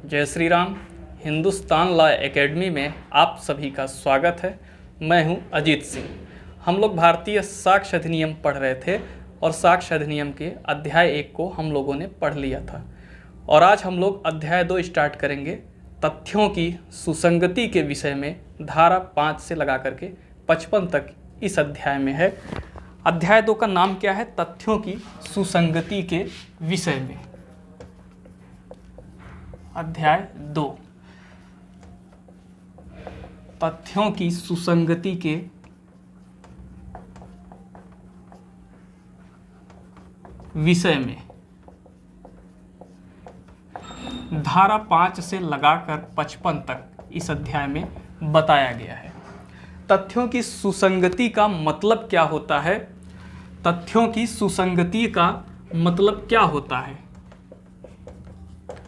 जय Shri Ram. Hindustan law academy में आप सभी का स्वागत है। मैं हूं अजीत सिंह। हम लोग भारतीय साक्ष्य अधिनियम पढ़ रहे थे और साक्ष्य अधिनियम के अध्याय 1 को हम लोगों ने पढ़ लिया था और आज हम लोग अध्याय 2 स्टार्ट करेंगे। तथ्यों की सुसंगति के विषय में धारा 5 से लगा करके 55 तक इस अध्याय में है। अध्याय 2 का नाम क्या है? तथ्यों की सुसंगति के विषय में। अध्याय 2 तथ्यों की सुसंगति के विषय में धारा 5 से लगाकर 55 तक इस अध्याय में बताया गया है। तथ्यों की सुसंगति का मतलब क्या होता है? तथ्यों की सुसंगति का मतलब क्या होता है?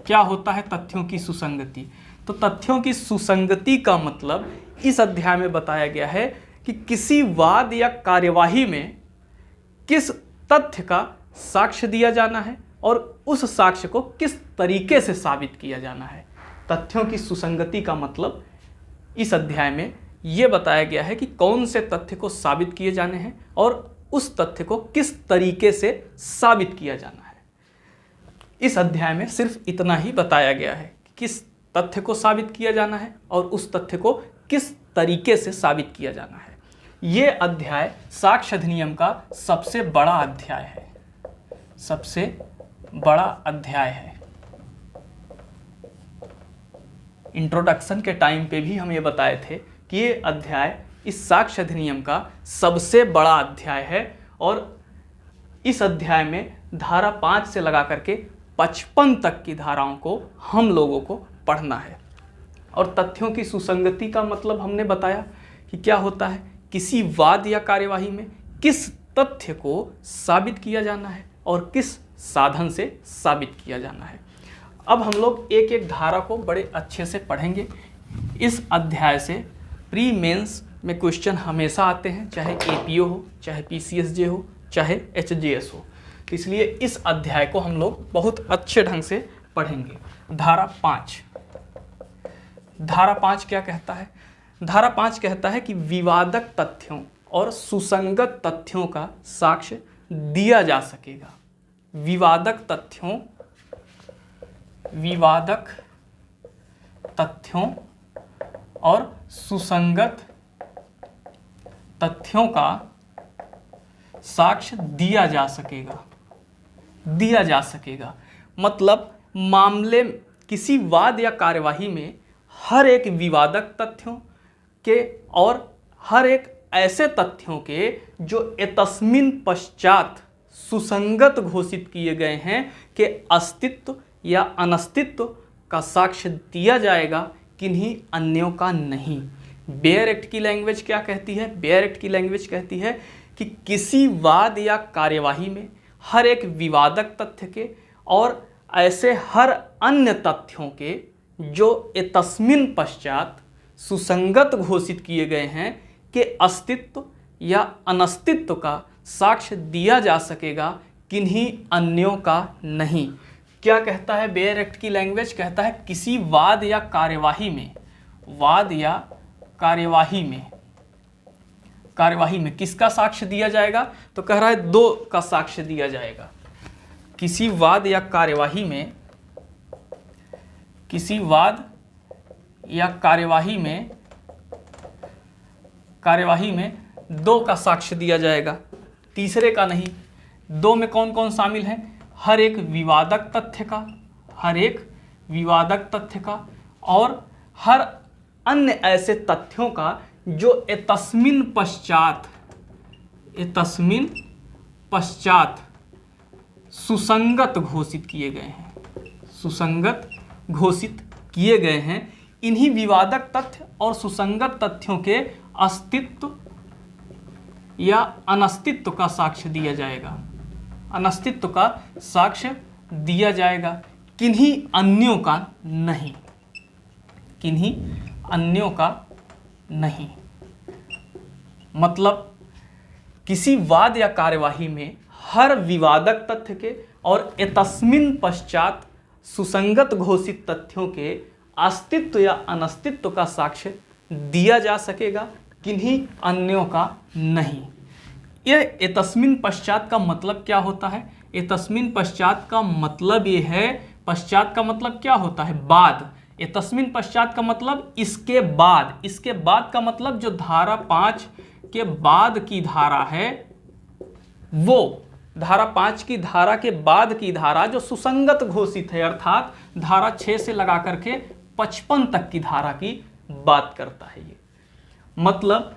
क्या होता है तथ्यों की सुसंगति? तो तथ्यों की सुसंगति का मतलब इस अध्याय में बताया गया है कि किसी वाद या कार्यवाही में किस तथ्य का साक्ष्य दिया जाना है और उस साक्ष्य को किस तरीके से साबित किया जाना है। तथ्यों की सुसंगति का मतलब इस अध्याय में यह बताया गया है कि कौन से तथ्य को साबित किए जाने हैं और उस तथ्य को किस तरीके से साबित किया जाना है। इस अध्याय में सिर्फ इतना ही बताया गया है कि किस तथ्य को साबित किया जाना है और उस तथ्य को किस तरीके से साबित किया जाना है। ये अध्याय साक्ष्य अधिनियम का सबसे बड़ा अध्याय है। सबसे बड़ा अध्याय है। इंट्रोडक्शन के टाइम पे भी हम ये बताए थे कि ये अध्याय इस साक्ष्य अधिनियम का सबसे बड़ा अध्याय है और इस अध्याय में धारा 5 से लगा करके 55 तक की धाराओं को हम लोगों को पढ़ना है। और तथ्यों की सुसंगति का मतलब हमने बताया कि क्या होता है। किसी वाद या कार्यवाही में किस तथ्य को साबित किया जाना है और किस साधन से साबित किया जाना है। अब हम लोग एक एक धारा को बड़े अच्छे से पढ़ेंगे। इस अध्याय से प्री मेंस में क्वेश्चन हमेशा आते हैं, चाहे एपीओ हो, चाहे पीसीएसजे हो, चाहे एचजेएस हो। तो इसलिए इस अध्याय को हम लोग बहुत अच्छे ढंग से पढ़ेंगे। धारा 5 क्या कहता है? धारा 5 कहता है कि विवादक तथ्यों और सुसंगत तथ्यों का साक्ष्य दिया जा सकेगा। विवादक तथ्यों और सुसंगत तथ्यों का साक्ष्य दिया जा सकेगा। मतलब मामले किसी वाद या कार्यवाही में हर एक विवादक तथ्यों के और हर एक ऐसे तथ्यों के जो तस्मिन पश्चात सुसंगत घोषित किए गए हैं के अस्तित्व या अनस्तित्व का साक्ष्य दिया जाएगा, किन्हीं अन्यों का नहीं। बेयर एक्ट की लैंग्वेज क्या कहती है? बेयर एक्ट की लैंग्वेज कहती है कि किसी वाद या कार्यवाही में हर एक विवादक तथ्य के और ऐसे हर अन्य तथ्यों के जो तस्मिन पश्चात सुसंगत घोषित किए गए हैं के अस्तित्व या अनस्तित्व का साक्ष्य दिया जा सकेगा, किन्हीं अन्यों का नहीं। क्या कहता है बेयर एक्ट की लैंग्वेज? कहता है किसी वाद या कार्यवाही में किसका साक्ष्य दिया जाएगा? तो कह रहा है 2 का साक्ष्य दिया जाएगा। किसी वाद या कार्यवाही में 2 का साक्ष्य दिया जाएगा, तीसरे का नहीं। 2 में कौन कौन शामिल है? हर एक विवादक तथ्य का और हर अन्य ऐसे तथ्यों का जो तस्मिन पश्चात सुसंगत घोषित किए गए हैं। इन्हीं विवादक तथ्य और सुसंगत तथ्यों के अस्तित्व या अनस्तित्व का साक्ष्य दिया जाएगा। अनस्तित्व का साक्ष्य दिया जाएगा, किन्हीं अन्यों का नहीं। किन्हीं अन्यों का नहीं मतलब किसी वाद या कार्यवाही में हर विवादक तथ्य के और तस्मिन पश्चात सुसंगत घोषित तथ्यों के अस्तित्व या अनस्तित्व का साक्ष्य दिया जा सकेगा, किन्हीं अन्यों का नहीं। यह एतस्मिन पश्चात का मतलब क्या होता है? एतस्मिन पश्चात का मतलब ये है, पश्चात का मतलब क्या होता है? बाद। एतस्मिन पश्चात का मतलब इसके बाद। इसके बाद का मतलब जो धारा 5 के बाद की धारा है, वो धारा 5 की धारा के बाद की धारा जो सुसंगत घोषित है, अर्थात धारा 6 से लगा करके 55 तक की धारा की बात करता है। ये मतलब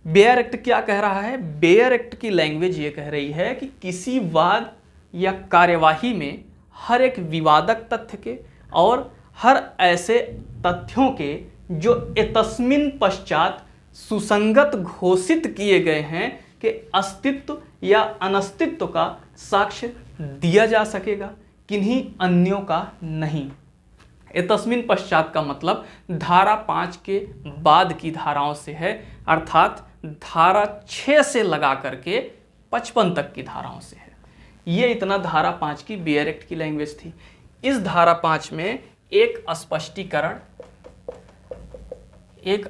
बेयर एक्ट क्या कह रहा है? बेयर एक्ट की लैंग्वेज ये कह रही है कि किसी वाद या कार्यवाही में हर एक विवादक तथ्य के और हर ऐसे तथ्यों के जो एतस्मिन पश्चात सुसंगत घोषित किए गए हैं के अस्तित्व या अनस्तित्व का साक्ष्य दिया जा सकेगा, किन्हीं अन्यों का नहीं। एतस्मिन पश्चात का मतलब धारा 5 के बाद की धाराओं से है, अर्थात धारा 6 से लगा करके 55 तक की धाराओं से है। ये इतना धारा 5 की बेयर एक्ट की लैंग्वेज थी। इस धारा 5 में एक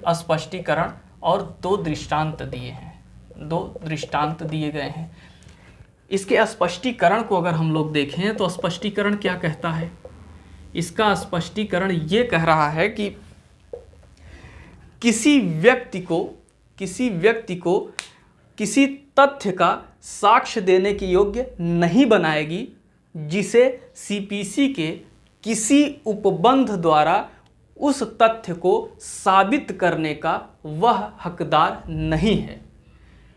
स्पष्टीकरण और 2 दृष्टांत दिए हैं। 2 दृष्टांत दिए गए हैं। इसके स्पष्टीकरण को अगर हम लोग देखें तो स्पष्टीकरण क्या कहता है? इसका स्पष्टीकरण ये कह रहा है कि किसी व्यक्ति को किसी तथ्य का साक्ष्य देने के योग्य नहीं बनाएगी जिसे सीपीसी के किसी उपबंध द्वारा उस तथ्य को साबित करने का वह हकदार नहीं है।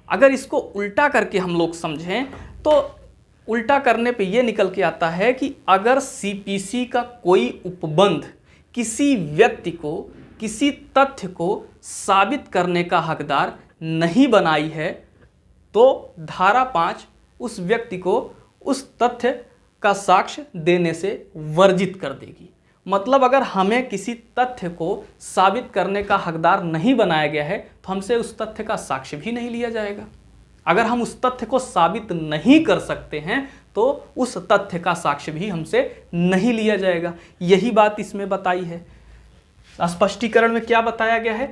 अगर इसको उल्टा करके हम लोग समझें तो उल्टा करने पे ये निकल के आता है कि अगर सीपीसी का कोई उपबंध किसी व्यक्ति को किसी तथ्य को साबित करने का हकदार नहीं बनाई है तो धारा 5 उस व्यक्ति को उस तथ्य का साक्ष्य देने से वर्जित कर देगी। मतलब अगर हमें किसी तथ्य को साबित करने का हकदार नहीं बनाया गया है तो हमसे उस तथ्य का साक्ष्य भी नहीं लिया जाएगा। अगर हम उस तथ्य को साबित नहीं कर सकते हैं तो उस तथ्य का साक्ष्य भी हमसे नहीं लिया जाएगा। यही बात इसमें बताई है। स्पष्टीकरण में क्या बताया गया है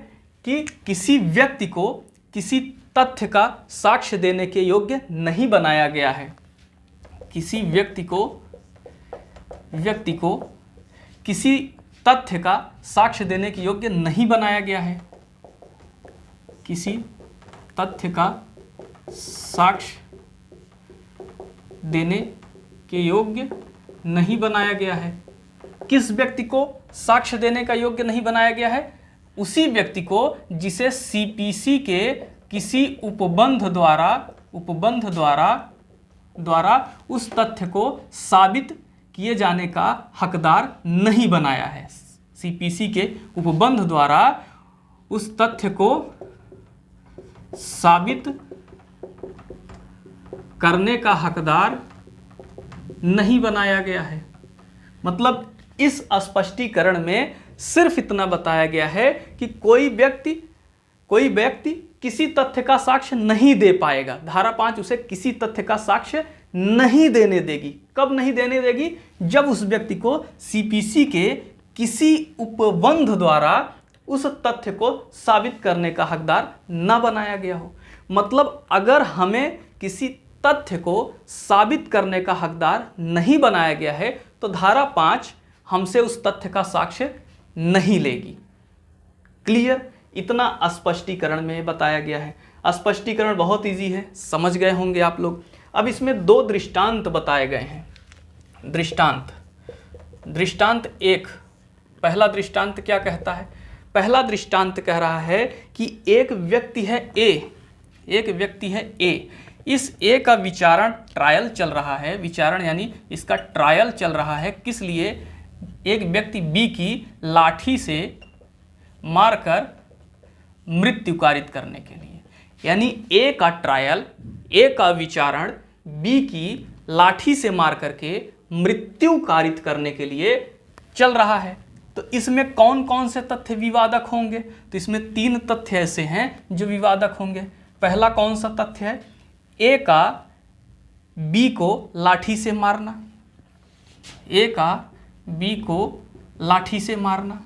कि किसी व्यक्ति को किसी तथ्य का साक्ष्य देने के योग्य नहीं बनाया गया है। किसी व्यक्ति को किसी तथ्य का साक्ष्य देने के योग्य नहीं बनाया गया है। किसी तथ्य का साक्ष्य देने के योग्य नहीं बनाया गया है। किस व्यक्ति को साक्ष्य देने का योग्य नहीं बनाया गया है? उसी व्यक्ति को जिसे सीपीसी के किसी उपबंध द्वारा उस तथ्य को साबित किए जाने का हकदार नहीं बनाया है। सीपीसी के उपबंध द्वारा उस तथ्य को साबित करने का हकदार नहीं बनाया गया है। मतलब इस स्पष्टीकरण में सिर्फ इतना बताया गया है कि कोई व्यक्ति किसी तथ्य का साक्ष्य नहीं दे पाएगा। धारा 5 उसे किसी तथ्य का साक्ष्य नहीं देने देगी। कब नहीं देने देगी? जब उस व्यक्ति को सीपीसी के किसी उपबंध द्वारा उस तथ्य को साबित करने का हकदार न बनाया गया हो। मतलब अगर हमें किसी तथ्य को साबित करने का हकदार नहीं बनाया गया है तो धारा 5 हमसे उस तथ्य का साक्ष्य नहीं लेगी। क्लियर? इतना स्पष्टीकरण में बताया गया है। स्पष्टीकरण बहुत इजी है, समझ गए होंगे आप लोग। अब इसमें 2 दृष्टांत बताए गए हैं। दृष्टांत 1, पहला दृष्टांत क्या कहता है? पहला दृष्टांत कह रहा है कि एक व्यक्ति है ए। इस ए का विचारण ट्रायल चल रहा है। विचारण यानी इसका ट्रायल चल रहा है। किस लिए? एक व्यक्ति बी की लाठी से मारकर मृत्यु कारित करने के लिए। यानी ए का ट्रायल, ए का विचारण बी की लाठी से मार करके मृत्यु कारित करने के लिए चल रहा है। तो इसमें कौन कौन से तथ्य विवादक होंगे? तो इसमें 3 तथ्य ऐसे हैं जो विवादक होंगे। पहला कौन सा तथ्य है? ए का बी को लाठी से मारना। ए का बी को लाठी से मारना,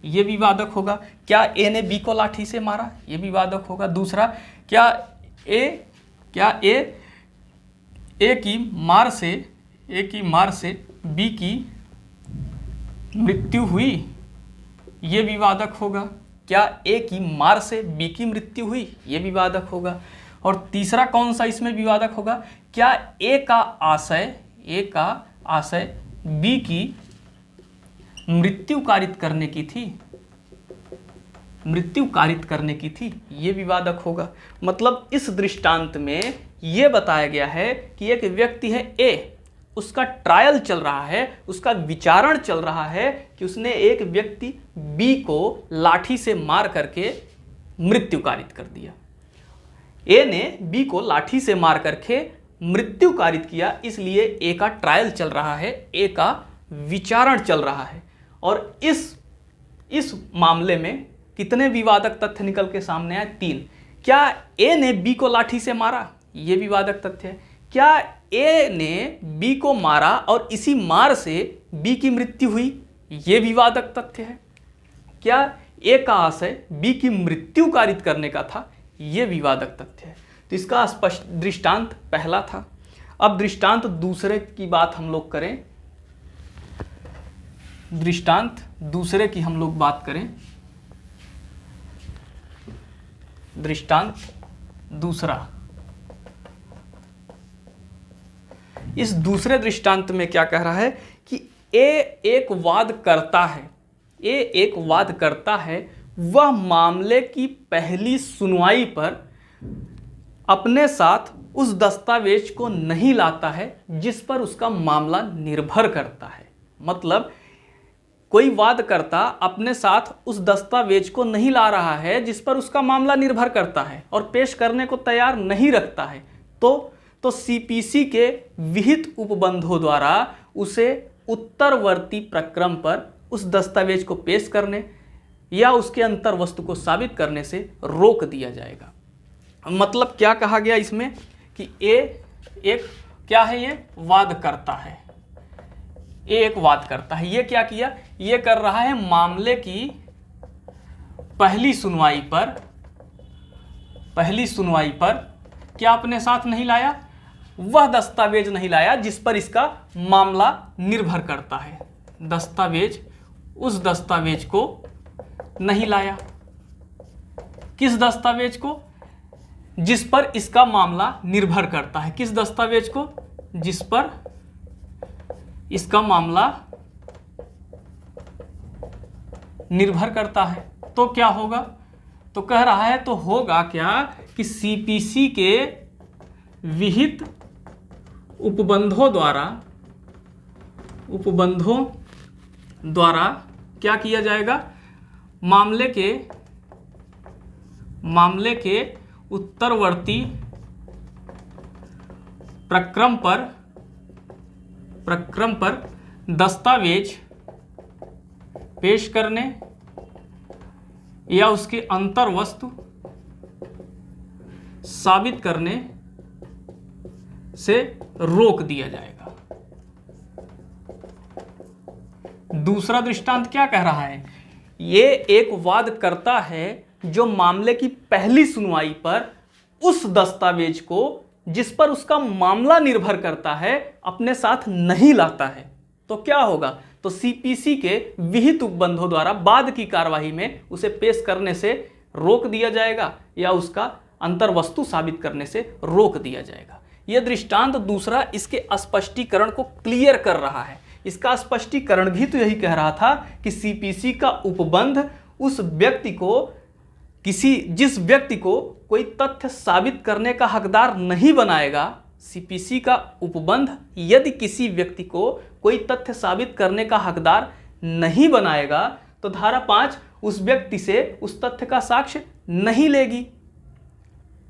ये विवादक होगा। क्या ए ने बी को लाठी से मारा, ये विवादक होगा। दूसरा, क्या ए की मार से बी की मृत्यु हुई, ये विवादक होगा। क्या ए की मार से बी की मृत्यु हुई, ये विवादक होगा। और तीसरा कौन सा इसमें विवादक होगा, क्या ए का आशय बी की मृत्यु कारित करने की थी, ये विवादक होगा। मतलब इस दृष्टांत में ये बताया गया है कि एक व्यक्ति है ए, उसका ट्रायल चल रहा है, उसका विचारण चल रहा है कि उसने एक व्यक्ति बी को लाठी से मार करके मृत्यु कारित कर दिया। ए ने बी को लाठी से मार करके मृत्यु कारित किया, इसलिए ए का ट्रायल चल रहा है, ए का विचारण चल रहा है। और इस मामले में कितने विवादक तथ्य निकल के सामने आए? 3। क्या ए ने बी को लाठी से मारा, ये विवादक तथ्य है। क्या ए ने बी को मारा और इसी मार से बी की मृत्यु हुई, ये विवादक तथ्य है। क्या ए का आशय बी की मृत्यु कारित करने का था, ये विवादक तथ्य है। तो इसका स्पष्ट दृष्टांत पहला था। अब दृष्टांत दूसरे की बात हम लोग करें, दृष्टांत दूसरे की हम लोग बात करें। दृष्टांत दूसरा, इस दूसरे दृष्टांत में क्या कह रहा है कि ए एक वाद करता है, वह मामले की पहली सुनवाई पर अपने साथ उस दस्तावेज को नहीं लाता है जिस पर उसका मामला निर्भर करता है। मतलब कोई वादकर्ता अपने साथ उस दस्तावेज को नहीं ला रहा है जिस पर उसका मामला निर्भर करता है और पेश करने को तैयार नहीं रखता है, तो सीपीसी के विहित उपबंधों द्वारा उसे उत्तरवर्ती प्रक्रम पर उस दस्तावेज को पेश करने या उसके अंतर वस्तु को साबित करने से रोक दिया जाएगा। मतलब क्या कहा गया इसमें कि ए एक क्या है, ये वाद करता है। ए एक वाद करता है, ये क्या किया, ये कर रहा है मामले की पहली सुनवाई पर क्या अपने साथ नहीं लाया, वह दस्तावेज नहीं लाया जिस पर इसका मामला निर्भर करता है। उस दस्तावेज को नहीं लाया। किस दस्तावेज को? जिस पर इसका मामला निर्भर करता है। किस दस्तावेज को? जिस पर इसका मामला निर्भर करता है। तो क्या होगा? तो कह रहा है तो होगा क्या कि सीपीसी के विहित उपबंधों द्वारा क्या किया जाएगा, मामले के उत्तरवर्ती प्रक्रम पर दस्तावेज पेश करने या उसके अंतर वस्तु साबित करने से रोक दिया जाएगा। दूसरा दृष्टांत क्या कह रहा है, ये एक वाद करता है जो मामले की पहली सुनवाई पर उस दस्तावेज को जिस पर उसका मामला निर्भर करता है अपने साथ नहीं लाता है। तो क्या होगा, तो सीपीसी के विहित उपबंधों द्वारा बाद की कार्यवाही में उसे पेश करने से रोक दिया जाएगा या उसका अंतर वस्तु साबित करने से रोक दिया जाएगा। यह दृष्टांत दूसरा इसके स्पष्टीकरण को क्लियर कर रहा है। इसका स्पष्टीकरण भी तो यही कह रहा था कि सीपीसी का उपबंध उस व्यक्ति को जिस व्यक्ति को कोई तथ्य साबित करने का हकदार नहीं बनाएगा, सीपीसी का उपबंध यदि किसी व्यक्ति को कोई तथ्य साबित करने का हकदार नहीं बनाएगा तो धारा 5 उस व्यक्ति से उस तथ्य का साक्ष्य नहीं लेगी,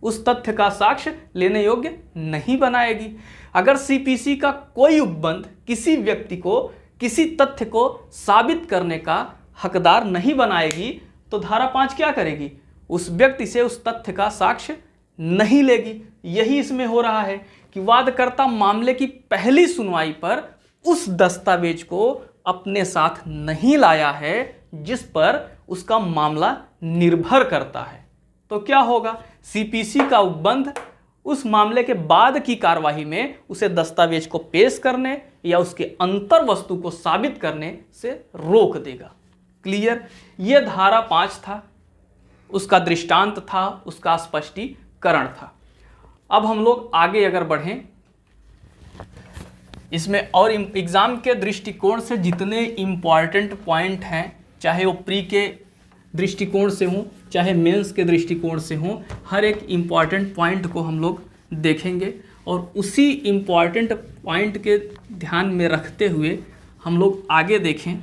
उस तथ्य का साक्ष्य लेने योग्य नहीं बनाएगी। अगर सीपीसी का कोई उपबंध किसी व्यक्ति को किसी तथ्य को साबित करने का हकदार नहीं बनाएगी तो धारा 5 क्या करेगी, उस व्यक्ति से उस तथ्य का साक्ष्य नहीं लेगी। यही इसमें हो रहा है कि कि वादकर्ता मामले की पहली सुनवाई पर उस दस्तावेज को अपने साथ नहीं लाया है जिस पर उसका मामला निर्भर करता है, तो क्या होगा? सीपीसी का उपबंध उस मामले के बाद की कार्यवाही में उसे दस्तावेज को पेश करने या उसके अंतर वस्तु को साबित करने से रोक देगा। क्लियर? यह धारा 5 था, उसका दृष्टांत था, उसका स्पष्टीकरण था। अब हम लोग आगे अगर बढ़ें, इसमें और एग्जाम के दृष्टिकोण से जितने इंपॉर्टेंट पॉइंट हैं, चाहे वो प्री के दृष्टिकोण से हों चाहे मेंस के दृष्टिकोण से हों, हर एक इम्पॉर्टेंट पॉइंट को हम लोग देखेंगे और उसी इम्पॉर्टेंट पॉइंट के ध्यान में रखते हुए हम लोग आगे देखें,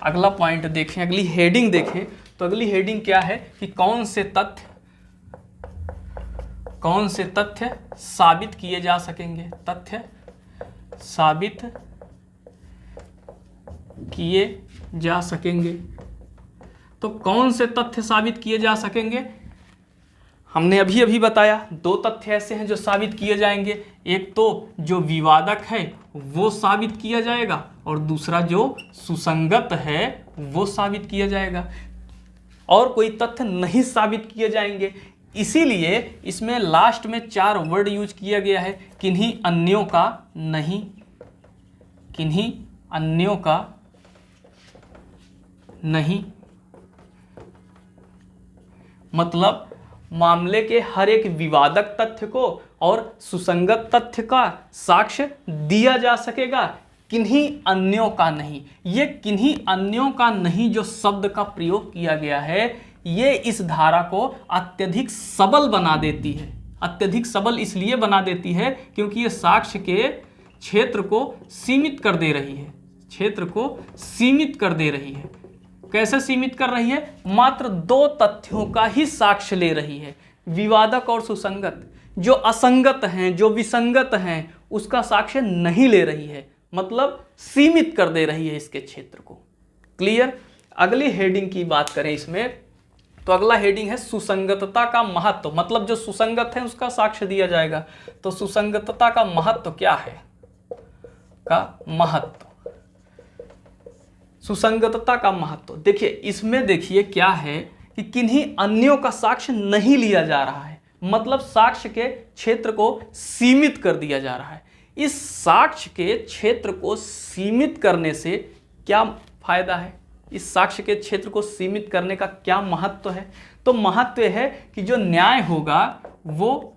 अगला पॉइंट देखें, अगली हेडिंग देखें। तो अगली हेडिंग क्या है कि कौन से तथ्य साबित किए जा सकेंगे, तथ्य साबित किए जा सकेंगे। तो कौन से तथ्य साबित किए जा सकेंगे? हमने अभी अभी बताया 2 तथ्य ऐसे हैं जो साबित किए जाएंगे। एक तो जो विवादक है वो साबित किया जाएगा और दूसरा जो सुसंगत है वो साबित किया जाएगा, और कोई तथ्य नहीं साबित किए जाएंगे। इसीलिए इसमें लास्ट में 4 वर्ड यूज किया गया है, किन्हीं अन्यों का नहीं, किन्हीं अन्यों का नहीं। मतलब मामले के हर एक विवादक तथ्य को और सुसंगत तथ्य का साक्ष्य दिया जा सकेगा, किन्हीं अन्यों का नहीं। ये किन्हीं अन्यों का नहीं जो शब्द का प्रयोग किया गया है, ये इस धारा को अत्यधिक सबल बना देती है। अत्यधिक सबल इसलिए बना देती है क्योंकि ये साक्ष्य के क्षेत्र को सीमित कर दे रही है, क्षेत्र को सीमित कर दे रही है। कैसे सीमित कर रही है? मात्र 2 तथ्यों का ही साक्ष्य ले रही है, विवादक और सुसंगत। जो असंगत हैं, जो विसंगत हैं, उसका साक्ष्य नहीं ले रही है, मतलब सीमित कर दे रही है इसके क्षेत्र को। क्लियर? अगली हेडिंग की बात करें इसमें, तो अगला हेडिंग है सुसंगतता का महत्व। मतलब जो सुसंगत है उसका साक्ष्य दिया जाएगा। तो सुसंगतता का महत्व क्या है? का महत्व, सुसंगतता का महत्व देखिए, इसमें देखिए क्या है कि किन्हीं अन्यों का साक्ष्य नहीं लिया जा रहा है, मतलब साक्ष्य के क्षेत्र को सीमित कर दिया जा रहा है। इस साक्ष्य के क्षेत्र को सीमित करने से क्या फायदा है? इस साक्ष्य के क्षेत्र को सीमित करने का क्या महत्व है? तो महत्व है कि जो न्याय होगा वो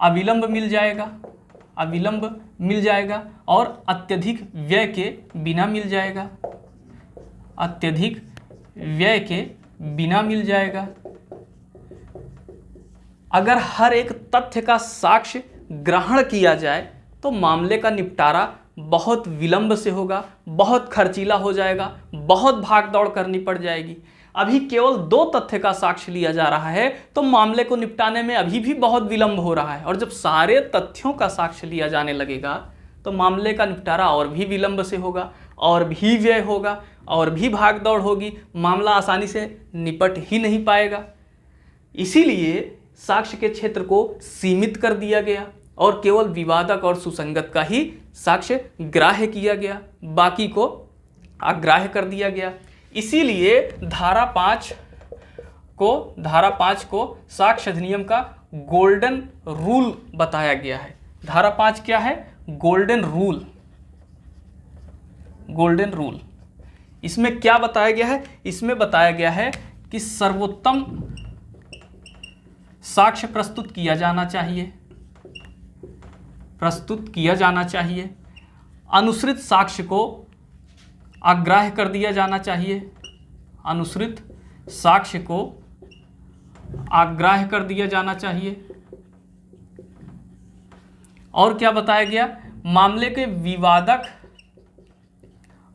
अविलंब मिल जाएगा, अविलंब मिल जाएगा और अत्यधिक व्यय के बिना मिल जाएगा, अत्यधिक व्यय के बिना मिल जाएगा। अगर हर एक तथ्य का साक्ष्य ग्रहण किया जाए तो मामले का निपटारा बहुत विलंब से होगा, बहुत खर्चीला हो जाएगा, बहुत भाग दौड़ करनी पड़ जाएगी। अभी केवल 2 तथ्य का साक्ष्य लिया जा रहा है तो मामले को निपटाने में अभी भी बहुत विलंब हो रहा है, और जब सारे तथ्यों का साक्ष्य लिया जाने लगेगा तो मामले का निपटारा और भी विलंब से होगा, और भी व्यय होगा, और भी भाग दौड़ होगी, मामला आसानी से निपट ही नहीं पाएगा। इसीलिए साक्ष्य के क्षेत्र को सीमित कर दिया गया और केवल विवादक और सुसंगत का ही साक्ष्य ग्राह्य किया गया, बाकी को अग्राह्य कर दिया गया। इसीलिए धारा 5 को साक्ष्य अधिनियम का गोल्डन रूल बताया गया है। धारा 5 क्या है? Golden rule. गोल्डन रूल इसमें क्या बताया गया है? इसमें बताया गया है कि सर्वोत्तम साक्ष्य प्रस्तुत किया जाना चाहिए, प्रस्तुत किया जाना चाहिए। अनुसृत साक्ष्य को अग्राह्य कर दिया जाना चाहिए, अनुसृत साक्ष्य को अग्राह्य कर दिया जाना चाहिए। और क्या बताया गया? मामले के विवादक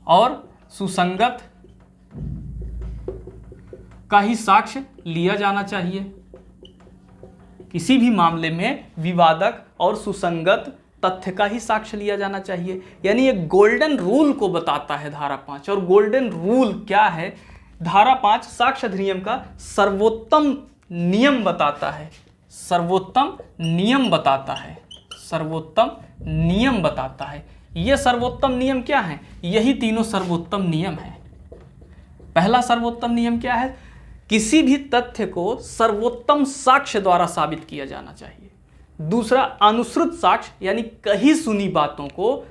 और सुसंगत का ही साक्ष्य लिया जाना चाहिए। किसी भी मामले में विवादक और सुसंगत तथ्य का ही साक्ष्य लिया जाना चाहिए। यानी ये गोल्डन रूल को बताता है धारा 5। और गोल्डन रूल क्या है? धारा 5 साक्ष्य अधिनियम का सर्वोत्तम नियम बताता है, सर्वोत्तम नियम बताता है। सर्वोत्तम नियम बताता है। ये सर्वोत्तम नियम क्या है? यही तीनों सर्वोत्तम नियम है। पहला सर्वोत्तम नियम क्या है? किसी भी तथ्य को सर्वोत्तम साक्ष्य द्वारा साबित किया जाना चाहिए। दूसरा, अनुश्रुत साक्ष्य यानी कही सुनी बातों को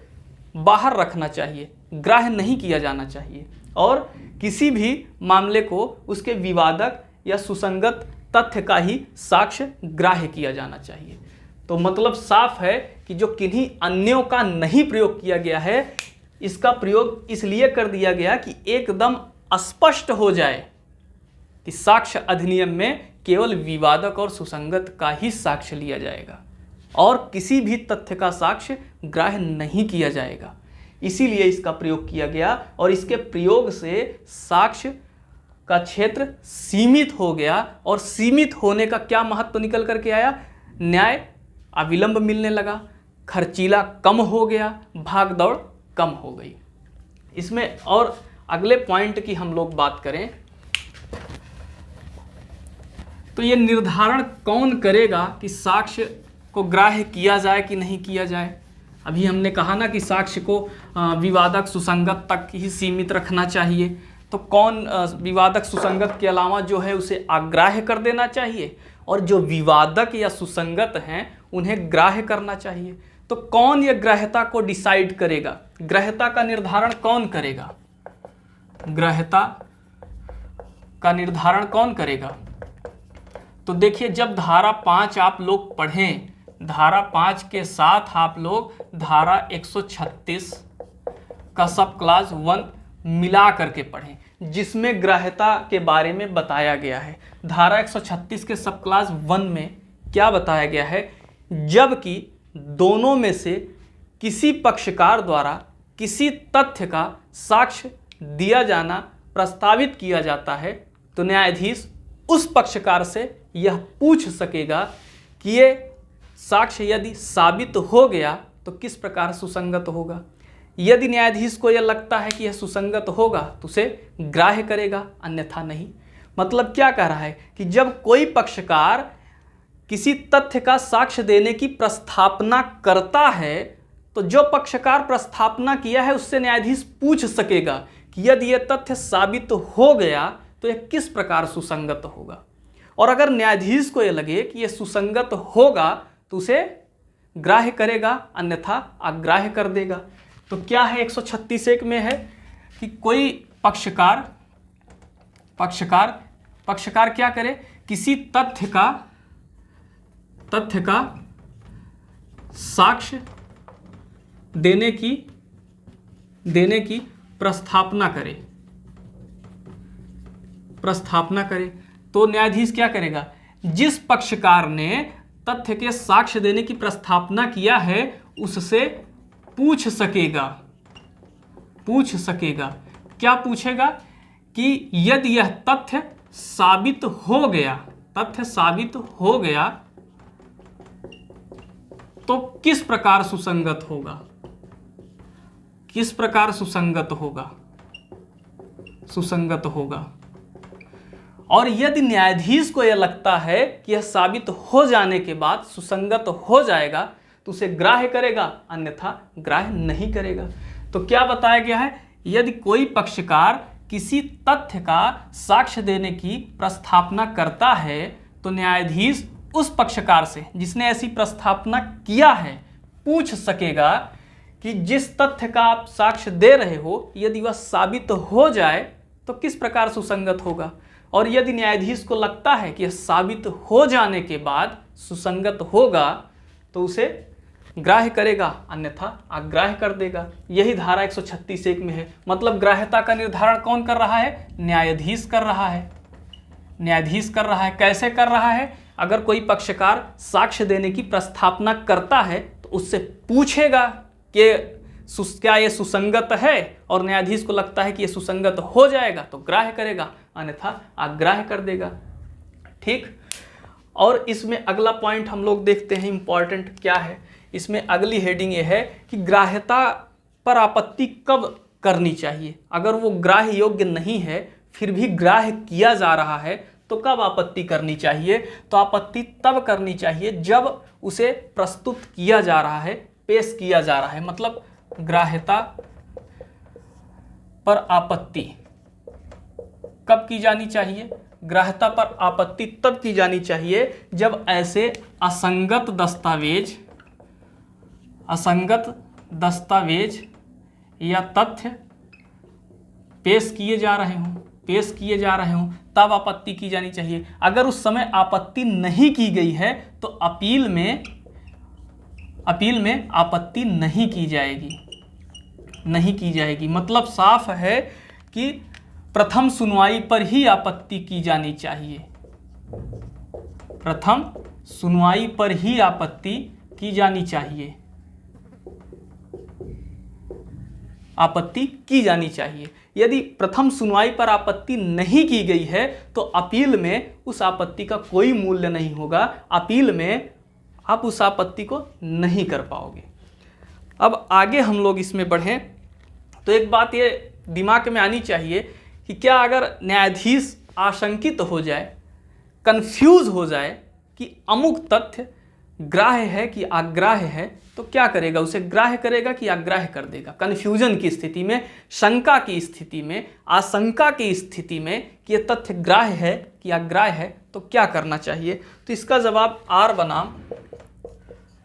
बाहर रखना चाहिए, ग्राह्य नहीं किया जाना चाहिए। और किसी भी मामले को उसके विवादक या सुसंगत तथ्य का ही साक्ष्य ग्राह्य किया जाना चाहिए। तो मतलब साफ है कि जो किन्हीं अन्यों का नहीं प्रयोग किया गया है, इसका प्रयोग इसलिए कर दिया गया कि एकदम स्पष्ट हो जाए कि साक्ष्य अधिनियम में केवल विवादक और सुसंगत का ही साक्ष्य लिया जाएगा और किसी भी तथ्य का साक्ष्य ग्राह्य नहीं किया जाएगा। इसीलिए इसका प्रयोग किया गया और इसके प्रयोग से साक्ष्य का क्षेत्र सीमित हो गया और सीमित होने का क्या महत्व निकल करके आया? न्याय अविलंब मिलने लगा, खर्चीला कम हो गया, भागदौड़ कम हो गई। इसमें और अगले पॉइंट की हम लोग बात करें तो ये निर्धारण कौन करेगा कि साक्ष्य को ग्राह्य किया जाए कि नहीं किया जाए? अभी हमने कहा ना कि साक्ष्य को विवादक सुसंगत तक ही सीमित रखना चाहिए। तो कौन विवादक सुसंगत के अलावा जो है उसे अग्राह्य कर देना चाहिए और जो विवादक या सुसंगत हैं उन्हें ग्राह्य करना चाहिए। तो कौन ये ग्राह्यता को डिसाइड करेगा? ग्राह्यता का निर्धारण कौन करेगा? ग्राह्यता का निर्धारण कौन करेगा? तो देखिए, जब धारा 5 आप लोग पढ़ें, धारा 5 के साथ आप लोग धारा 136 का सब क्लास 1 मिला करके पढ़ें, जिसमें ग्राह्यता के बारे में बताया गया है। धारा 136 के सब क्लास 1 में क्या बताया गया है? जबकि दोनों में से किसी पक्षकार द्वारा किसी तथ्य का साक्ष्य दिया जाना प्रस्तावित किया जाता है तो न्यायाधीश उस पक्षकार से यह पूछ सकेगा कि ये साक्ष्य यदि साबित हो गया तो किस प्रकार सुसंगत होगा। यदि न्यायाधीश को यह लगता है कि यह सुसंगत होगा तो उसे ग्राह्य करेगा, अन्यथा नहीं। मतलब क्या कह रहा है कि जब कोई पक्षकार किसी तथ्य का साक्ष्य देने की प्रस्थापना करता है तो जो पक्षकार प्रस्थापना किया है उससे न्यायाधीश पूछ सकेगा कि यदि यह तथ्य साबित हो गया तो यह किस प्रकार सुसंगत होगा। और अगर न्यायाधीश को यह लगे कि यह सुसंगत होगा तो उसे ग्राह्य करेगा, अन्यथा अग्राह्य कर देगा। तो क्या है 136(1) में है कि कोई पक्षकार क्या करे? किसी तथ्य का साक्ष्य देने की प्रस्थापना करे तो न्यायाधीश क्या करेगा? जिस पक्षकार ने तथ्य के साक्ष्य देने की प्रस्थापना किया है उससे पूछ सकेगा। क्या पूछेगा? कि यदि यह तथ्य साबित हो गया तो किस प्रकार सुसंगत होगा। और यदि न्यायाधीश को यह लगता है कि यह साबित हो जाने के बाद सुसंगत हो जाएगा तो उसे ग्राह्य करेगा, अन्यथा ग्राह्य नहीं करेगा। तो क्या बताया गया है? यदि कोई पक्षकार किसी तथ्य का साक्ष्य देने की प्रस्थापना करता है तो न्यायाधीश उस पक्षकार से जिसने ऐसी प्रस्थापना किया है पूछ सकेगा कि जिस तथ्य का आप साक्ष्य दे रहे हो यदि वह साबित हो जाए तो किस प्रकार सुसंगत होगा। और यदि न्यायाधीश को लगता है कि यह साबित हो जाने के बाद सुसंगत होगा तो उसे ग्राह्य करेगा, अन्यथा अग्राह्य कर देगा। यही धारा 136(1) में है। मतलब ग्राह्यता का निर्धारण कौन कर रहा है? न्यायाधीश कर रहा है। कैसे कर रहा है? अगर कोई पक्षकार साक्ष्य देने की प्रस्थापना करता है तो उससे पूछेगा कि क्या ये सुसंगत है, और न्यायाधीश को लगता है कि ये सुसंगत हो जाएगा तो ग्राह्य करेगा, अन्यथा अग्राह्य कर देगा। ठीक। और इसमें अगला पॉइंट हम लोग देखते हैं, इंपॉर्टेंट क्या है। इसमें अगली हेडिंग ये है कि ग्राह्यता पर आपत्ति कब करनी चाहिए। अगर वो ग्राह्य योग्य नहीं है फिर भी ग्राह्य किया जा रहा है तो कब आपत्ति करनी चाहिए? तो आपत्ति तब करनी चाहिए जब उसे प्रस्तुत किया जा रहा है, पेश किया जा रहा है, मतलब ग्राह्यता पर आपत्ति कब की जानी चाहिए? ग्राह्यता पर आपत्ति तब की जानी चाहिए जब ऐसे असंगत दस्तावेज या तथ्य पेश किए जा रहे हों तब आपत्ति की जानी चाहिए। अगर उस समय आपत्ति नहीं की गई है तो अपील में आपत्ति नहीं की जाएगी। मतलब साफ है कि प्रथम सुनवाई पर ही आपत्ति की जानी चाहिए। प्रथम सुनवाई पर ही आपत्ति की जानी चाहिए। आपत्ति की जानी चाहिए। यदि प्रथम सुनवाई पर आपत्ति नहीं की गई है तो अपील में उस आपत्ति का कोई मूल्य नहीं होगा। अपील में आप उस आपत्ति को नहीं कर पाओगे। अब आगे हम लोग इसमें बढ़ें तो एक बात ये दिमाग में आनी चाहिए कि क्या अगर न्यायाधीश आशंकित हो जाए, कंफ्यूज हो जाए कि अमुक तथ्य ग्राह्य है कि अग्राह्य है, तो क्या करेगा? उसे ग्राह्य करेगा कि अग्राह्य कर देगा? कन्फ्यूजन की स्थिति में, शंका की स्थिति में, आशंका की स्थिति में कि यह तथ्य ग्राह्य है कि अग्राह्य है, तो क्या करना चाहिए? तो इसका जवाब आर बनाम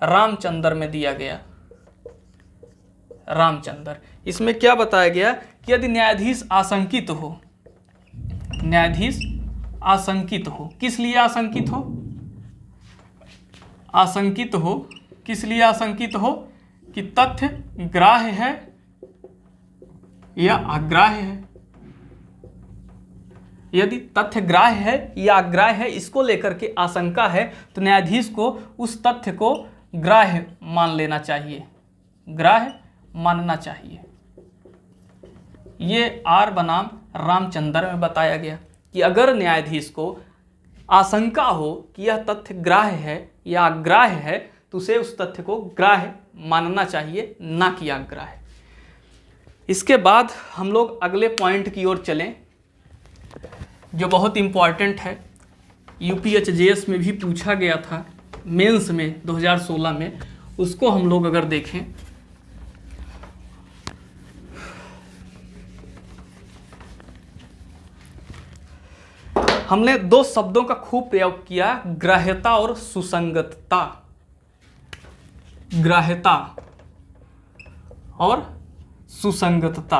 रामचंद्र में दिया गया। रामचंद्र, इसमें क्या बताया गया कि यदि न्यायाधीश आशंकित हो, किस लिए आशंकित हो? किस लिए आशंकित हो? कि तथ्य ग्राह्य है या अग्राह्य है। यदि तथ्य ग्राह्य है या अग्राह्य है, इसको लेकर के आशंका है, तो न्यायाधीश को उस तथ्य को ग्राह्य मान लेना चाहिए, ग्राह्य मानना चाहिए। ये आर बनाम रामचंद्र में बताया गया कि अगर न्यायाधीश को आशंका हो कि यह तथ्य ग्राह्य है या अग्राह्य है तो उसे उस तथ्य को ग्राह्य मानना चाहिए, ना कि अग्राह्य। इसके बाद हम लोग अगले पॉइंट की ओर चलें जो बहुत इंपॉर्टेंट है। यूपीएचजेएस में भी पूछा गया था, मेंस में 2016 में। उसको हम लोग अगर देखें, हमने दो शब्दों का खूब प्रयोग किया, ग्राह्यता और सुसंगतता। ग्राह्यता और सुसंगतता।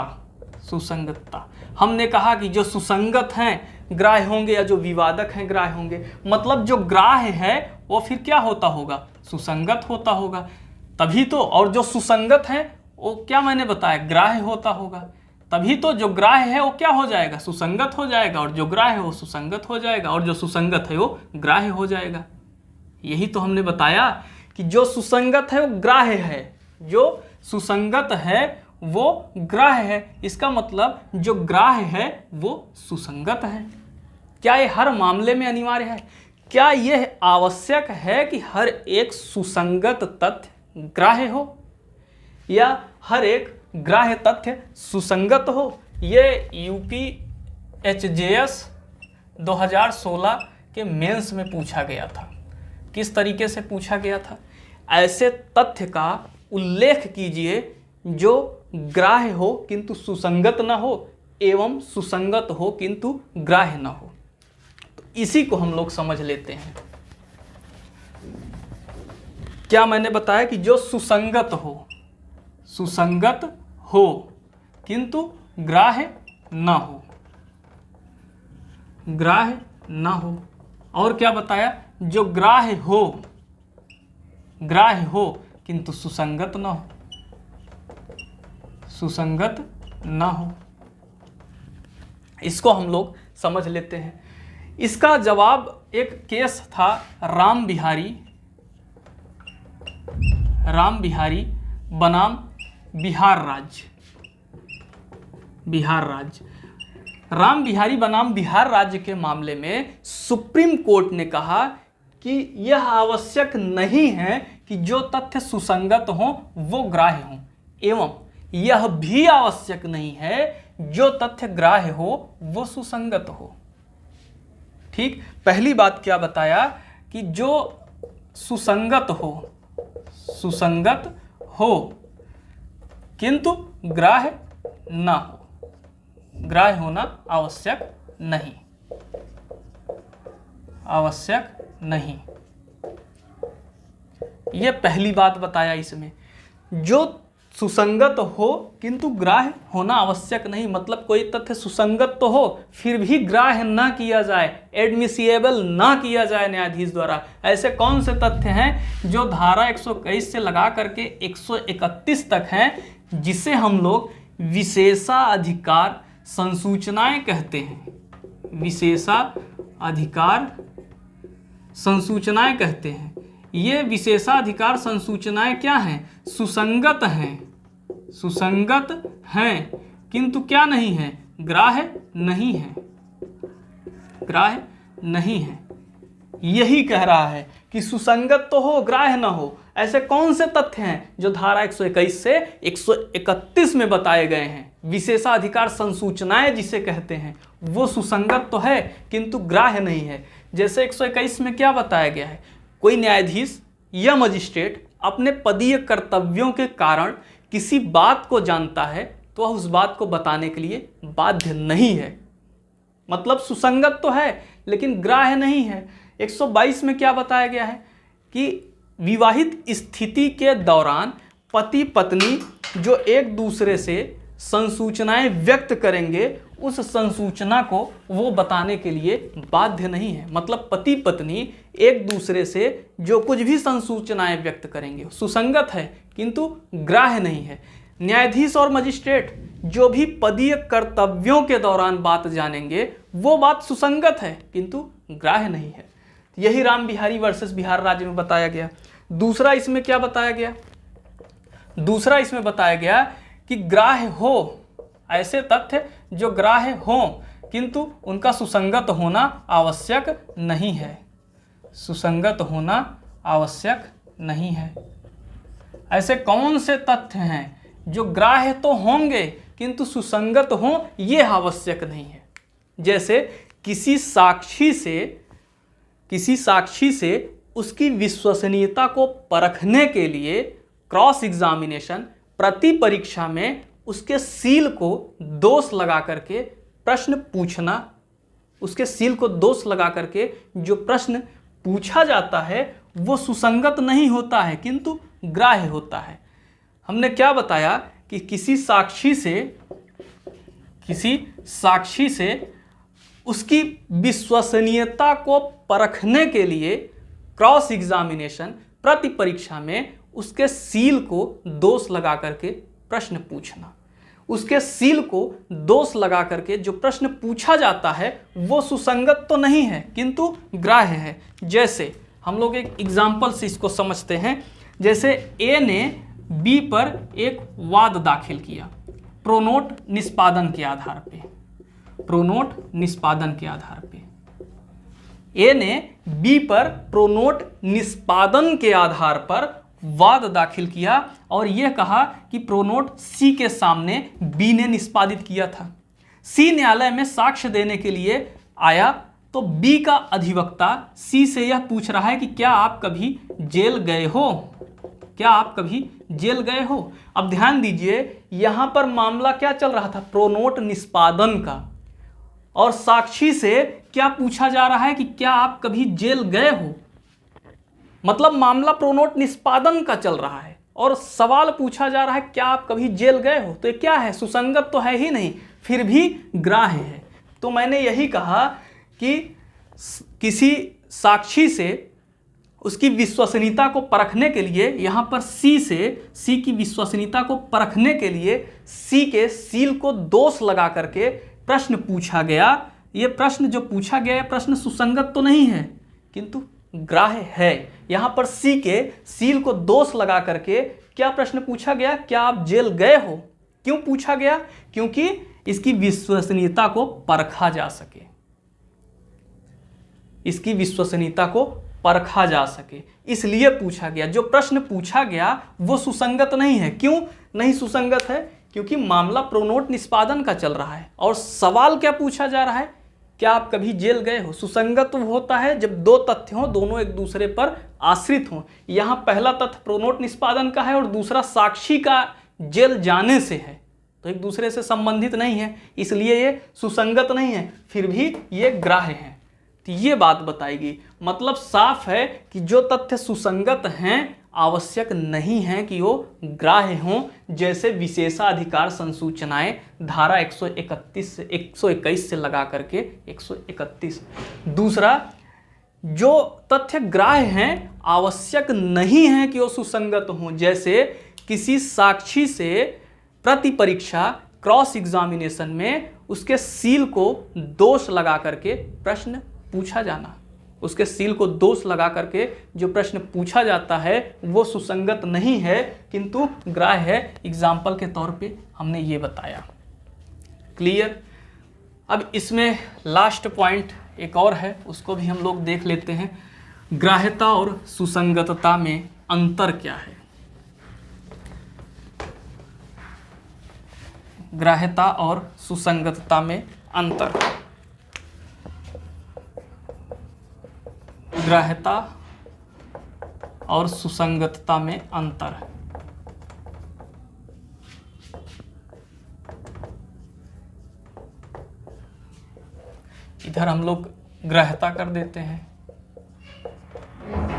हमने कहा कि जो सुसंगत हैं ग्राह्य होंगे या जो विवादक हैं ग्राह्य होंगे। मतलब जो ग्राह्य है वो फिर क्या होता होगा? सुसंगत होता होगा। तभी तो, और जो सुसंगत है वो क्या मैंने बताया? ग्राह्य होता होगा। तभी तो जो ग्राह्य है वो क्या हो जाएगा? सुसंगत हो जाएगा, और जो ग्राह्य है वो सुसंगत हो जाएगा, और जो सुसंगत है वो ग्राह्य हो जाएगा। यही तो हमने बताया कि जो सुसंगत है वो ग्राह्य है, जो सुसंगत है वो ग्राह्य है। इसका मतलब जो ग्राह्य है वो सुसंगत है। क्या ये हर मामले में अनिवार्य है? क्या यह आवश्यक है कि हर एक सुसंगत तथ्य ग्राह्य हो या हर एक ग्राह्य तथ्य सुसंगत हो? ये यूपीएचजेएस 2016 के मेंस में पूछा गया था। किस तरीके से पूछा गया था? ऐसे तथ्य का उल्लेख कीजिए जो ग्राह्य हो किंतु सुसंगत न हो, एवं सुसंगत हो किंतु ग्राह्य न हो। तो इसी को हम लोग समझ लेते हैं। क्या मैंने बताया कि जो सुसंगत हो किंतु ग्राह्य न हो, और क्या बताया? जो ग्राह्य हो किंतु सुसंगत न हो। इसको हम लोग समझ लेते हैं। इसका जवाब एक केस था राम बिहारी बनाम बिहार राज्य। राम बिहारी बनाम बिहार राज्य के मामले में सुप्रीम कोर्ट ने कहा कि यह आवश्यक नहीं है कि जो तथ्य सुसंगत हो वो ग्राह्य हो, एवं यह भी आवश्यक नहीं है जो तथ्य ग्राह्य हो वो सुसंगत हो। ठीक, पहली बात क्या बताया कि जो सुसंगत हो किंतु ग्राह्य ना हो, ग्राह्य होना आवश्यक नहीं। यह पहली बात बताया इसमें। जो सुसंगत हो किंतु ग्राह्य होना आवश्यक नहीं, मतलब कोई तथ्य सुसंगत तो हो फिर भी ग्राह्य ना किया जाए, एडमिसिएबल ना किया जाए न्यायाधीश द्वारा। ऐसे कौन से तथ्य हैं जो धारा 121 से लगा करके 131 तक हैं, जिसे हम लोग विशेषाधिकार संसूचनाएं कहते हैं, विशेषाधिकार संसूचनाएं कहते हैं। ये विशेषाधिकार संसूचनाएं क्या हैं? सुसंगत हैं किंतु क्या नहीं है? ग्राह्य नहीं है। यही कह रहा है कि सुसंगत तो हो, ग्राह्य न हो। ऐसे कौन से तथ्य हैं जो धारा 121 से 131 में बताए गए हैं? विशेषाधिकार संसूचनाएं जिसे कहते हैं वो सुसंगत तो है किंतु ग्राह्य नहीं है। जैसे 121 में क्या बताया गया है? कोई न्यायाधीश या मजिस्ट्रेट अपने पदीय कर्तव्यों के कारण किसी बात को जानता है तो वह उस बात को बताने के लिए बाध्य नहीं है। मतलब सुसंगत तो है लेकिन ग्राह्य नहीं है। 122 में क्या बताया गया है कि विवाहित स्थिति के दौरान पति पत्नी जो एक दूसरे से संसूचनाएं व्यक्त करेंगे उस संसूचना को वो बताने के लिए बाध्य नहीं है। मतलब पति पत्नी एक दूसरे से जो कुछ भी संसूचनाएं व्यक्त करेंगे सुसंगत है किंतु ग्राह्य नहीं है। न्यायाधीश और मजिस्ट्रेट जो भी पदीय कर्तव्यों के दौरान बात जानेंगे वो बात सुसंगत है किंतु ग्राह्य नहीं है। यही राम बिहारी वर्सेस बिहार राज्य में बताया गया। दूसरा इसमें क्या बताया गया? दूसरा इसमें बताया गया कि ग्राह्य हो, ऐसे तथ्य जो ग्राह्य हो किंतु उनका सुसंगत होना आवश्यक नहीं है, सुसंगत होना आवश्यक नहीं है। ऐसे कौन से तथ्य हैं जो ग्राह्य तो होंगे किंतु सुसंगत हों ये आवश्यक नहीं है? जैसे किसी साक्षी से उसकी विश्वसनीयता को परखने के लिए क्रॉस एग्जामिनेशन, प्रति परीक्षा में उसके सील को दोष लगा करके प्रश्न पूछना, उसके सील को दोष लगा करके जो प्रश्न पूछा जाता है वो सुसंगत नहीं होता है किंतु ग्राह्य होता है। हमने क्या बताया कि किसी साक्षी से उसकी विश्वसनीयता को परखने के लिए क्रॉस एग्जामिनेशन, प्रति परीक्षा में उसके सील को दोष लगा करके प्रश्न पूछना, उसके सील को दोष लगा करके जो प्रश्न पूछा जाता है वो सुसंगत तो नहीं है किंतु ग्राह्य है। जैसे हम लोग एक एग्जाम्पल से इसको समझते हैं। जैसे ए ने बी पर एक वाद दाखिल किया प्रोनोट निष्पादन के आधार पे, प्रोनोट निष्पादन के आधार पे ए ने बी पर प्रोनोट निष्पादन के आधार पर वाद दाखिल किया और यह कहा कि प्रोनोट सी के सामने बी ने निष्पादित किया था। सी न्यायालय में साक्ष्य देने के लिए आया तो बी का अधिवक्ता सी से यह पूछ रहा है कि क्या आप कभी जेल गए हो, क्या आप कभी जेल गए हो। अब ध्यान दीजिए यहां पर मामला क्या चल रहा था? प्रोनोट निष्पादन का। और साक्षी से क्या पूछा जा रहा है कि क्या आप कभी जेल गए हो। मतलब मामला प्रोनोट निष्पादन का चल रहा है और सवाल पूछा जा रहा है क्या आप कभी जेल गए हो। तो ये क्या है? सुसंगत तो है ही नहीं, फिर भी ग्राह्य है। तो मैंने यही कहा कि किसी साक्षी से उसकी विश्वसनीयता को परखने के लिए, यहाँ पर सी की विश्वसनीयता को परखने के लिए सी के सील को दोष लगा करके प्रश्न पूछा गया। ये प्रश्न जो पूछा गया है प्रश्न सुसंगत तो नहीं है किंतु ग्राह्य है। यहाँ पर सी के सील को दोष लगा करके क्या प्रश्न पूछा गया? क्या आप जेल गए हो। क्यों पूछा गया? क्योंकि इसकी विश्वसनीयता को परखा जा सके, इसकी विश्वसनीयता को परखा जा सके, इसलिए पूछा गया। जो प्रश्न पूछा गया वो सुसंगत नहीं है। क्यों नहीं सुसंगत है? क्योंकि मामला प्रोनोट निष्पादन का चल रहा है और सवाल क्या पूछा जा रहा है क्या आप कभी जेल गए हो? सुसंगत होता है जब दो तथ्य हों, दोनों एक दूसरे पर आश्रित हों। यहाँ पहला तथ्य प्रोनोट निष्पादन का है और दूसरा साक्षी का जेल जाने से है, तो एक दूसरे से संबंधित नहीं है, इसलिए ये सुसंगत नहीं है, फिर भी ये ग्राह्य है। तो ये बात बताएगी, मतलब साफ है कि जो तथ्य सुसंगत हैं आवश्यक नहीं है कि वो ग्राह्य हों, जैसे विशेषाधिकार संसूचनाएं धारा 131 से 121 से लगा करके 131। दूसरा, जो तथ्य ग्राह्य हैं आवश्यक नहीं है कि वो सुसंगत हों, जैसे किसी साक्षी से प्रति परीक्षा क्रॉस एग्जामिनेशन में उसके सील को दोष लगा करके प्रश्न पूछा जाना, उसके सील को दोष लगा करके जो प्रश्न पूछा जाता है वो सुसंगत नहीं है किंतु ग्राह्य है। एग्जाम्पल के तौर पे हमने ये बताया। क्लियर? अब इसमें लास्ट पॉइंट एक और है, उसको भी हम लोग देख लेते हैं। ग्राह्यता और सुसंगतता में अंतर क्या है? ग्राह्यता और सुसंगतता में अंतर। ग्राह्यता और सुसंगतता में अंतर। इधर हम लोग ग्राह्यता कर देते हैं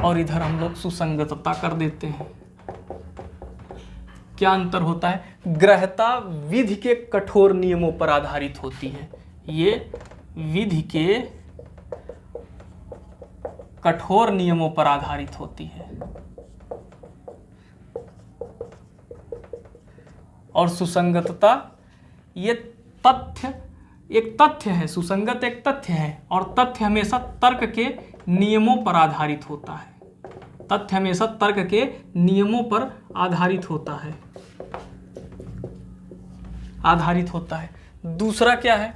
और इधर हम लोग सुसंगतता कर देते हैं। क्या अंतर होता है? ग्राह्यता विधि के कठोर नियमों पर आधारित होती है, ये विधि के कठोर नियमों पर आधारित होती है, और सुसंगतता ये एक तथ्य है, सुसंगत एक तथ्य है और तथ्य हमेशा तर्क के नियमों पर आधारित होता है, तथ्य हमेशा तर्क के नियमों पर आधारित होता है, आधारित होता है। दूसरा क्या है?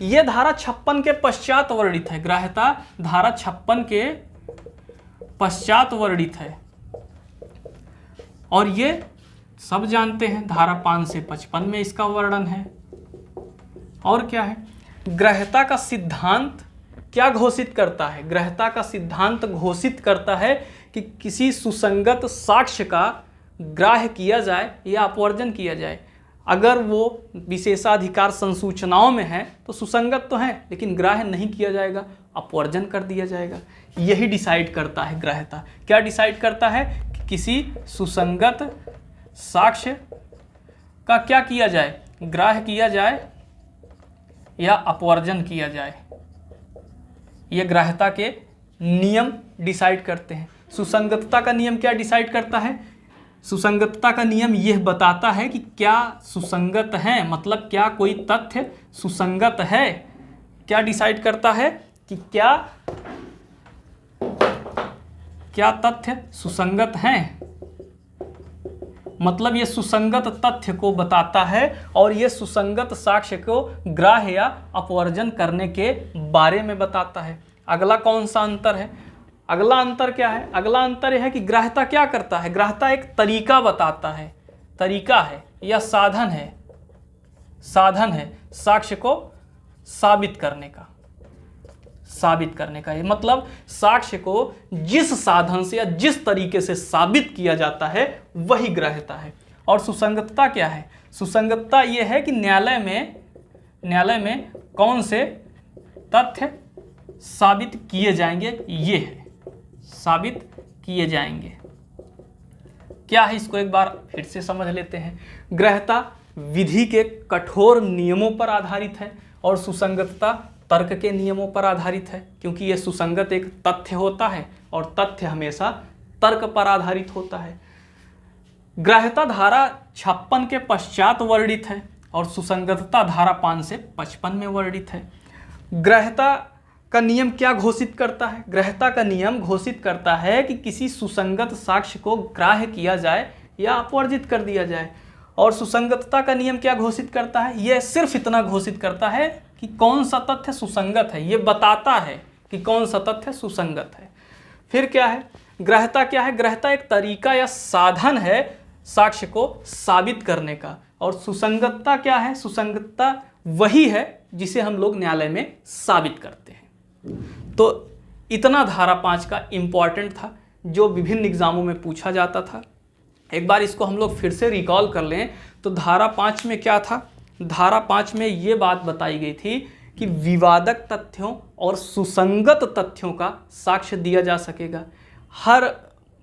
ये धारा 56 के पश्चात वर्णित है, ग्राह्यता धारा 56 के पश्चात वर्णित है और ये सब जानते हैं धारा 5 से 55 में इसका वर्णन है। और क्या है? ग्राह्यता का सिद्धांत क्या घोषित करता है? ग्राह्यता का सिद्धांत घोषित करता है कि किसी सुसंगत साक्ष्य का ग्राह्य किया जाए या अपवर्जन किया जाए। अगर वो विशेषाधिकार संसूचनाओं में है तो सुसंगत तो है लेकिन ग्राह्य नहीं किया जाएगा, अपवर्जन कर दिया जाएगा। यही डिसाइड करता है ग्राह्यता। क्या डिसाइड करता है? कि किसी सुसंगत साक्ष्य का क्या किया जाए, ग्राह्य किया जाए या अपवर्जन किया जाए। यह ग्राह्यता के नियम डिसाइड करते हैं। सुसंगतता का नियम क्या डिसाइड करता है? सुसंगतता का नियम यह बताता है कि क्या सुसंगत है, मतलब क्या कोई तथ्य सुसंगत है। क्या डिसाइड करता है? कि क्या तथ्य सुसंगत हैं, मतलब ये सुसंगत तथ्य को बताता है और ये सुसंगत साक्ष्य को ग्राह्य या अपवर्जन करने के बारे में बताता है। अगला कौन सा अंतर है? अगला अंतर क्या है? अगला अंतर यह है कि ग्राह्यता क्या करता है? ग्राह्यता एक तरीका बताता है, तरीका है या साधन है, साधन है साक्ष्य को साबित करने का, साबित करने का। ये मतलब साक्ष्य को जिस साधन से या जिस तरीके से साबित किया जाता है वही ग्राह्यता है। और सुसंगतता क्या है? सुसंगतता ये है कि न्यायालय में कौन से तथ्य साबित किए जाएंगे, ये है साबित किए जाएंगे। क्या है इसको एक बार फिर से समझ लेते हैं। ग्राह्यता विधि के कठोर नियमों पर आधारित है और सुसंगतता तर्क के नियमों पर आधारित है, क्योंकि यह सुसंगत एक तथ्य होता है और तथ्य हमेशा तर्क पर आधारित होता है। ग्राह्यता धारा 56 के पश्चात वर्णित है और सुसंगतता धारा 5 से 55 में वर्णित है। ग्राह्यता का नियम क्या घोषित करता है? ग्राह्यता का नियम घोषित करता है कि किसी सुसंगत साक्ष्य को ग्राह्य किया जाए या अपवर्जित कर दिया जाए। और सुसंगतता का नियम क्या घोषित करता है? यह सिर्फ इतना घोषित करता है कि कौन सा तथ्य सुसंगत है, ये बताता है कि कौन सा तथ्य सुसंगत है। फिर क्या है? ग्राह्यता क्या है? ग्राह्यता एक तरीका या साधन है साक्ष्य को साबित करने का। और सुसंगतता क्या है? सुसंगतता वही है जिसे हम लोग न्यायालय में साबित करते हैं। तो इतना धारा 5 का इम्पॉर्टेंट था जो विभिन्न एग्जामों में पूछा जाता था। एक बार इसको हम लोग फिर से रिकॉल कर लें तो धारा 5 में क्या था। धारा 5 में ये बात बताई गई थी कि विवादक तथ्यों और सुसंगत तथ्यों का साक्ष्य दिया जा सकेगा। हर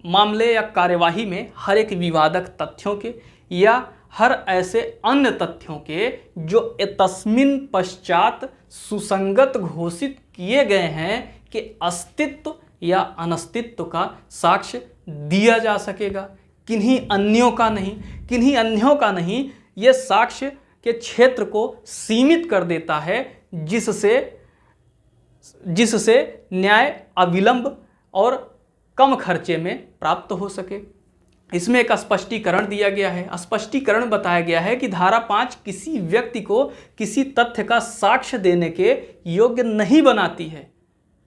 मामले या कार्यवाही में हर एक विवादक तथ्यों के या हर ऐसे अन्य तथ्यों के जो तस्मिन पश्चात सुसंगत घोषित किए गए हैं कि अस्तित्व या अनस्तित्व का साक्ष्य दिया जा सकेगा, किन्हीं अन्यों का नहीं। किन्हीं अन्यों का नहीं ये साक्ष्य के क्षेत्र को सीमित कर देता है जिससे न्याय अविलंब और कम खर्चे में प्राप्त हो सके। इसमें एक स्पष्टीकरण दिया गया है। स्पष्टीकरण बताया गया है कि धारा 5 किसी व्यक्ति को किसी तथ्य का साक्ष्य देने के योग्य नहीं बनाती है।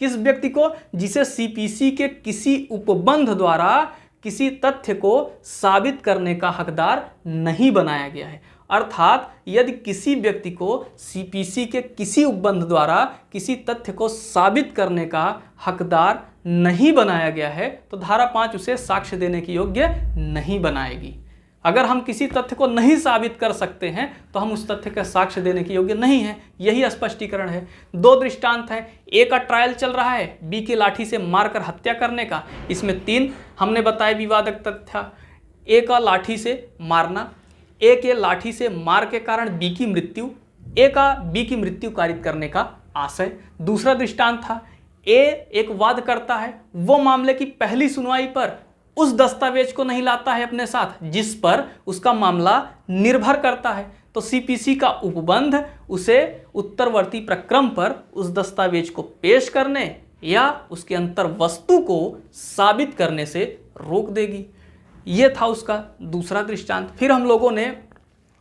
किस व्यक्ति को? जिसे सीपीसी के किसी उपबंध द्वारा किसी तथ्य को साबित करने का हकदार नहीं बनाया गया है। अर्थात यदि किसी व्यक्ति को सीपीसी के किसी उपबंध द्वारा किसी तथ्य को साबित करने का हकदार नहीं बनाया गया है तो धारा 5 उसे साक्ष्य देने के योग्य नहीं बनाएगी। अगर हम किसी तथ्य को नहीं साबित कर सकते हैं तो हम उस तथ्य का साक्ष्य देने के योग्य नहीं है। यही स्पष्टीकरण है। 2 दृष्टांत हैं। ए का ट्रायल चल रहा है बी की लाठी से मारकर हत्या करने का। इसमें 3 हमने बताया विवादक तथ्य। ए का लाठी से मारना, ए के लाठी से मार के कारण बी की मृत्यु, ए का बी की मृत्यु कारित करने का आशय। दूसरा दृष्टांत था ए एक वाद करता है, वो मामले की पहली सुनवाई पर उस दस्तावेज को नहीं लाता है अपने साथ जिस पर उसका मामला निर्भर करता है, तो सीपीसी का उपबंध उसे उत्तरवर्ती प्रक्रम पर उस दस्तावेज को पेश करने या उसके अंतर वस्तु को साबित करने से रोक देगी। ये था उसका दूसरा दृष्टांत। फिर हम लोगों ने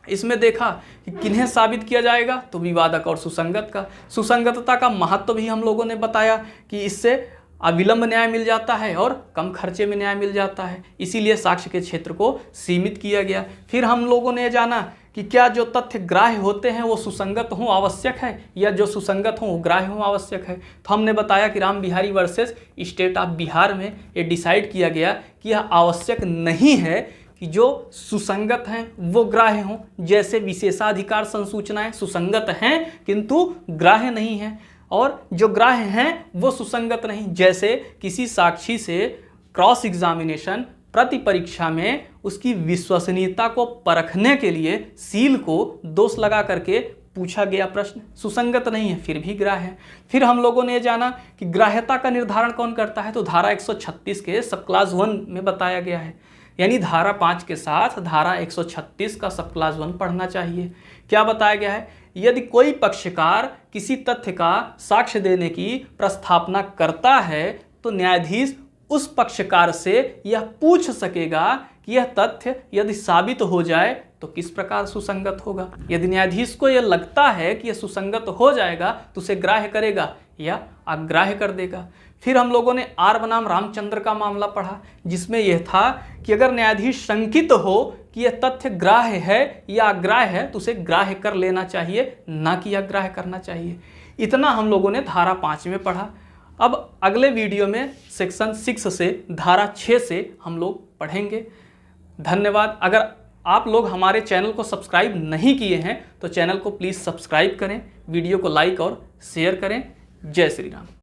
इसमें देखा कि किन्हें साबित किया जाएगा, तो विवादक और सुसंगत का। सुसंगतता का महत्व भी हम लोगों ने बताया कि इससे अविलंब न्याय मिल जाता है और कम खर्चे में न्याय मिल जाता है, इसीलिए साक्ष्य के क्षेत्र को सीमित किया गया। फिर हम लोगों ने जाना कि क्या जो तथ्य ग्राह्य होते हैं वो सुसंगत हों आवश्यक है या जो सुसंगत हों वो ग्राह्य हों आवश्यक है। तो हमने बताया कि Ram Bihari versus state of Bihar में ये डिसाइड किया गया कि यह आवश्यक नहीं है कि जो सुसंगत हैं वो ग्राह्य हों। जैसे विशेषाधिकार संसूचनाएं सुसंगत हैं किंतु ग्राह्य नहीं हैं, और जो ग्राह्य हैं वो सुसंगत नहीं। जैसे किसी साक्षी से क्रॉस एग्जामिनेशन प्रति परीक्षा में उसकी विश्वसनीयता को परखने के लिए सील को दोष लगा करके पूछा गया प्रश्न सुसंगत नहीं है, फिर भी ग्राह्य है। फिर हम लोगों ने जाना कि ग्राह्यता का निर्धारण कौन करता है, तो धारा 136 के सब क्लास 1 में बताया गया है। यानी धारा 5 के साथ धारा 136 का सब क्लास 1 पढ़ना चाहिए। क्या बताया गया है? यदि कोई पक्षकार किसी तथ्य का साक्ष्य देने की प्रस्थापना करता है तो न्यायाधीश उस पक्षकार से यह पूछ सकेगा कि यह तथ्य यदि साबित हो जाए तो किस प्रकार सुसंगत होगा। यदि न्यायाधीश को यह लगता है कि यह सुसंगत हो जाएगा तो उसे ग्राह्य करेगा या अग्राह्य कर देगा। फिर हम लोगों ने आर बनाम रामचंद्र का मामला पढ़ा, जिसमें यह था कि अगर न्यायाधीश शंकित हो कि यह तथ्य ग्राह्य है या अग्राह्य है तो उसे ग्राह्य कर लेना चाहिए, ना कि अग्राह्य करना चाहिए। इतना हम लोगों ने धारा 5 में पढ़ा। अब अगले वीडियो में सेक्शन 6 से धारा 6 से हम लोग पढ़ेंगे। धन्यवाद। अगर आप लोग हमारे चैनल को सब्सक्राइब नहीं किए हैं तो चैनल को प्लीज़ सब्सक्राइब करें, वीडियो को लाइक और शेयर करें। जय श्री राम।